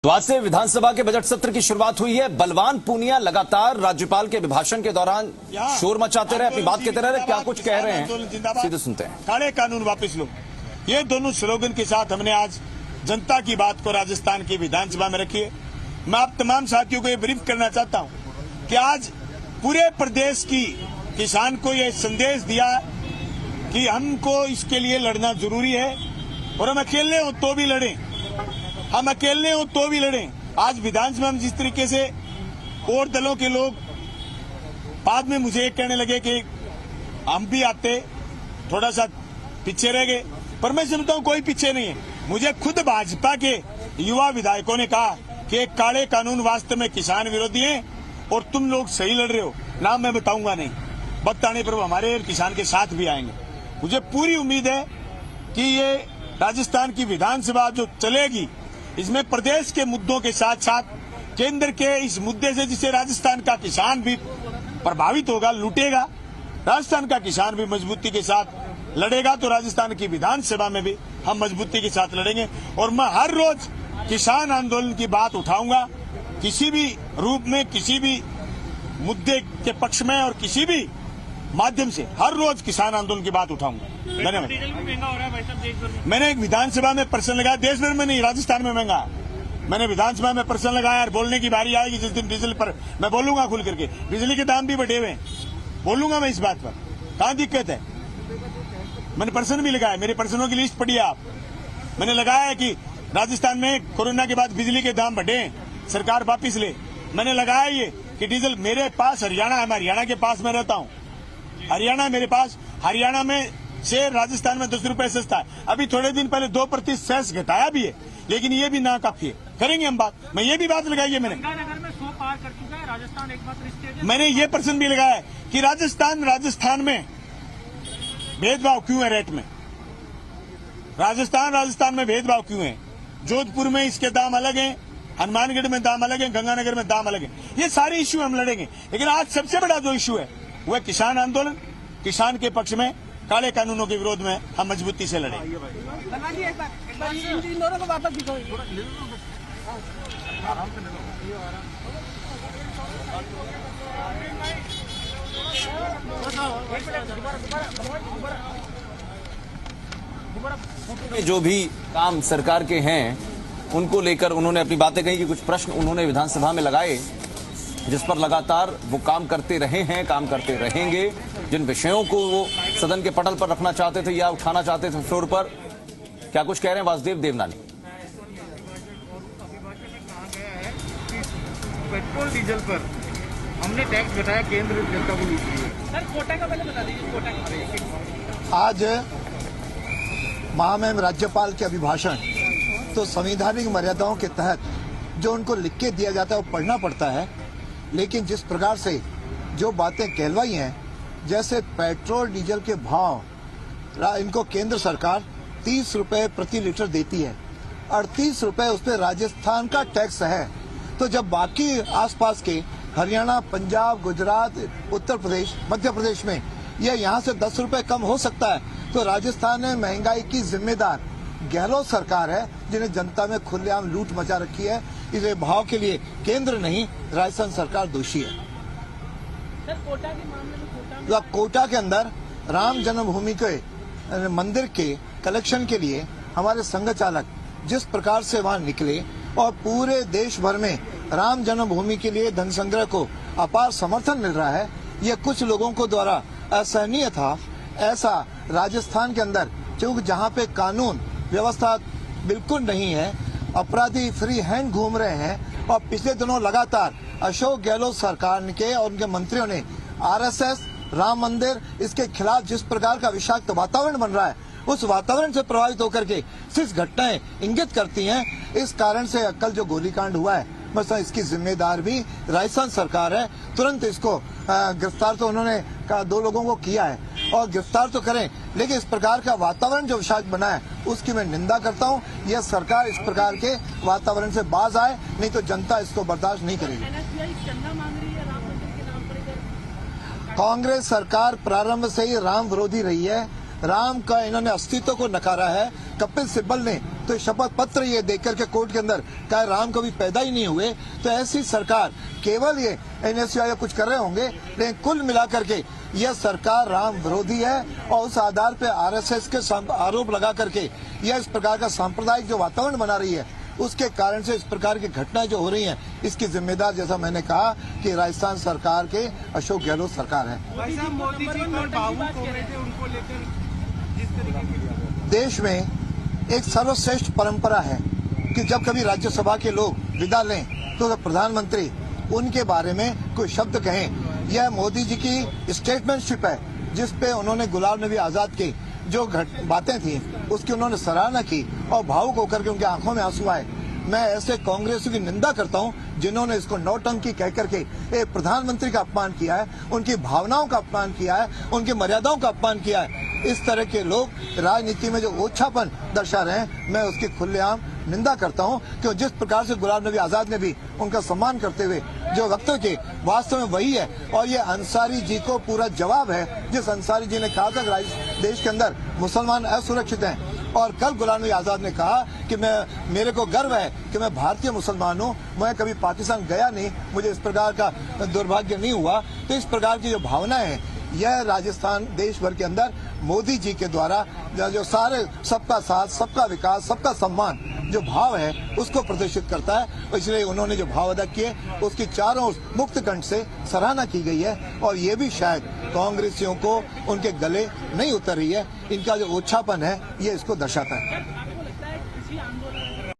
तो आज से विधानसभा के बजट सत्र की शुरुआत हुई है। बलवान पूनिया लगातार राज्यपाल के अभिभाषण के दौरान शोर मचाते रहे, अपनी बात कहते रहे। क्या कुछ कह रहे हैं, सीधे सुनते हैं। काले कानून वापस लो, ये दोनों स्लोगन के साथ हमने आज जनता की बात को राजस्थान की विधानसभा में रखी है। मैं आप तमाम साथियों को ये ब्रीफ करना चाहता हूँ कि आज पूरे प्रदेश की किसान को ये संदेश दिया कि हमको इसके लिए लड़ना जरूरी है और हम अकेले हो तो भी लड़ें, हम अकेले हो तो भी लड़ें। आज विधानसभा में जिस तरीके से और दलों के लोग बाद में मुझे कहने लगे कि हम भी आते, थोड़ा सा पीछे रह गए, पर मैं समझता हूं कोई पीछे नहीं है। मुझे खुद भाजपा के युवा विधायकों ने कहा कि काले कानून वास्तव में किसान विरोधी हैं और तुम लोग सही लड़ रहे हो। नाम मैं बताऊंगा नहीं, वक्त आने पर वो हमारे किसान के साथ भी आएंगे। मुझे पूरी उम्मीद है कि ये राजस्थान की विधानसभा जो चलेगी, इसमें प्रदेश के मुद्दों के साथ साथ केंद्र के इस मुद्दे से जिसे राजस्थान का किसान भी प्रभावित होगा, लूटेगा, राजस्थान का किसान भी मजबूती के साथ लड़ेगा, तो राजस्थान की विधानसभा में भी हम मजबूती के साथ लड़ेंगे। और मैं हर रोज किसान आंदोलन की बात उठाऊंगा, किसी भी रूप में, किसी भी मुद्दे के पक्ष में और किसी भी माध्यम से हर रोज किसान आंदोलन की बात उठाऊंगा। धन्यवाद। मैंने एक विधानसभा में प्रश्न लगाया, देश भर में नहीं, राजस्थान में महंगा। मैंने विधानसभा में प्रश्न लगाया और बोलने की बारी आएगी जिस दिन डीजल पर मैं बोलूंगा खुल करके। बिजली के दाम भी बढ़े हुए हैं, बोलूंगा मैं इस बात पर, कहाँ दिक्कत है। मैंने प्रश्न भी लगाया, मेरे प्रश्नों की लिस्ट पढ़ी आप। मैंने लगाया है कि राजस्थान में कोरोना के बाद बिजली के दाम बढ़े, सरकार वापिस ले। मैंने लगाया ये कि डीजल, मेरे पास हरियाणा है, मैं हरियाणा के पास में रहता हूँ, हरियाणा मेरे पास, हरियाणा में से राजस्थान में 10 रुपए सस्ता है। अभी थोड़े दिन पहले 2% सेस घटाया भी है, लेकिन ये भी ना काफी है। करेंगे हम बात, मैं ये भी बात लगाई है। मैंने गंगानगर में 100 पार कर चुका है, राजस्थान एकमात्र स्टेट है। मैंने ये प्रश्न भी लगाया है कि राजस्थान में भेदभाव क्यों है रेट में, राजस्थान में भेदभाव क्यों है। जोधपुर में इसके दाम अलग हैं, हनुमानगढ़ में दाम अलग है, गंगानगर में दाम अलग है। ये सारे इश्यू हम लड़ेंगे, लेकिन आज सबसे बड़ा जो इश्यू है वह किसान आंदोलन, किसान के पक्ष में, काले कानूनों के विरोध में हम मजबूती से लड़ेंगे। इन दोनों को वापस दिखाओ। जो भी काम सरकार के हैं उनको लेकर उन्होंने अपनी बातें कही कि कुछ प्रश्न उन्होंने विधानसभा में लगाए जिस पर लगातार वो काम करते रहे हैं, काम करते रहेंगे। जिन विषयों को वो सदन के पटल पर रखना चाहते थे या उठाना चाहते थे फ्लोर पर, क्या कुछ कह रहे हैं वासुदेव देवनानी। पेट्रोल डीजल पर हमने टैक्स घटाया, केंद्र जनता को लूट रही है। सर कोटा का पहले बता दीजिए, कोटा का। आज महामहिम राज्यपाल के अभिभाषण, तो संवैधानिक मर्यादाओं के तहत जो उनको लिख के दिया जाता है वो पढ़ना पड़ता है, लेकिन जिस प्रकार से जो बातें कहलवाई हैं, जैसे पेट्रोल डीजल के भाव, इनको केंद्र सरकार 30 रुपए प्रति लीटर देती है, 38 रुपए उस पर राजस्थान का टैक्स है। तो जब बाकी आसपास के हरियाणा, पंजाब, गुजरात, उत्तर प्रदेश, मध्य प्रदेश में ये यहाँ से 10 रुपए कम हो सकता है, तो राजस्थान में महंगाई की जिम्मेदार गहलोत सरकार है, जिन्हें जनता में खुलेआम लूट मचा रखी है। इस भाव के लिए केंद्र नहीं, राजस्थान सरकार दोषी है। सर कोटा के मामले में कोटा के अंदर राम जन्मभूमि के मंदिर के कलेक्शन के लिए हमारे संघ चालक जिस प्रकार से वहां निकले और पूरे देश भर में राम जन्मभूमि के लिए धन संग्रह को अपार समर्थन मिल रहा है, यह कुछ लोगों को द्वारा असहनीय था। ऐसा राजस्थान के अंदर, क्योंकि जहां पे कानून व्यवस्था बिल्कुल नहीं है, अपराधी फ्री हैंड घूम रहे हैं, और पिछले दिनों लगातार अशोक गहलोत सरकार के और उनके मंत्रियों ने आरएसएस, राम मंदिर, इसके खिलाफ जिस प्रकार का विषाक्त वातावरण बन रहा है, उस वातावरण से प्रभावित होकर के सिर्फ घटनाएं इंगित करती हैं। इस कारण से कल जो गोलीकांड हुआ है, बस इसकी जिम्मेदार भी राजस्थान सरकार है। तुरंत इसको गिरफ्तार तो उन्होंने 2 लोगों को किया है और गिरफ्तार तो करें, लेकिन इस प्रकार का वातावरण जो विषाक्त बना है उसकी मैं निंदा करता हूं। यह सरकार इस प्रकार के वातावरण से बाज आए, नहीं तो जनता इसको बर्दाश्त नहीं करेगी। कांग्रेस सरकार प्रारंभ से ही राम विरोधी रही है, राम का इन्होंने अस्तित्व को नकारा है। कपिल सिब्बल ने तो शपथ पत्र ये देख करके कोर्ट के अंदर कहा राम कभी पैदा ही नहीं हुए, तो ऐसी सरकार केवल ये एनएसयूआई या कुछ कर रहे होंगे, लेकिन कुल मिलाकर के यह सरकार राम विरोधी है और उस आधार पे आरएसएस के आरोप लगा करके यह इस प्रकार का सांप्रदायिक जो वातावरण बना रही है, उसके कारण से इस प्रकार की घटनाएं जो हो रही हैं, इसकी जिम्मेदार जैसा मैंने कहा कि राजस्थान सरकार के अशोक गहलोत सरकार है। भाई साहब मोदी जी पर भावुक हो रहे थे, उनको लेकर जिस तरीके की देश में एक सर्वश्रेष्ठ परंपरा है कि जब कभी राज्यसभा के लोग विदा लें तो प्रधानमंत्री उनके बारे में कोई शब्द कहें। यह मोदी जी की स्टेटमेंटशिप है जिस पे उन्होंने गुलाम नबी आजाद की जो बातें थी उसकी उन्होंने सराहना की और भावुक होकर के उनकी आंखों में आंसू आए। मैं ऐसे कांग्रेसियों की निंदा करता हूं जिन्होंने इसको नौटंकी कह करके एक प्रधानमंत्री का अपमान किया है, उनकी भावनाओं का अपमान किया है, उनकी मर्यादाओं का अपमान किया है। इस तरह के लोग राजनीति में जो ओछापन दर्शा रहे हैं, मैं उसकी खुलेआम निंदा करता हूं कि जिस प्रकार से गुलाम नबी आजाद ने भी उनका सम्मान करते हुए जो वक्तव्य किए, वास्तव में वही है। और ये अंसारी जी को पूरा जवाब है, जिस अंसारी जी ने कहा था कि देश के अंदर मुसलमान असुरक्षित हैं, और कल गुलाम नबी आजाद ने कहा कि मेरे को गर्व है कि मैं भारतीय मुसलमान हूँ, मैं कभी पाकिस्तान गया नहीं, मुझे इस प्रकार का दुर्भाग्य नहीं हुआ। तो इस प्रकार की जो भावनाएं हैं, यह राजस्थान देश भर के अंदर मोदी जी के द्वारा जो सारे सबका साथ, सबका विकास, सबका सम्मान जो भाव है उसको प्रदर्शित करता है। इसलिए उन्होंने जो भाव अदा किए उसकी चारों ओर मुक्त कंठ से सराहना की गई है, और ये भी शायद कांग्रेसियों को उनके गले नहीं उतर रही है। इनका जो ओछापन है ये इसको दर्शाता है। आपको लगता है किसी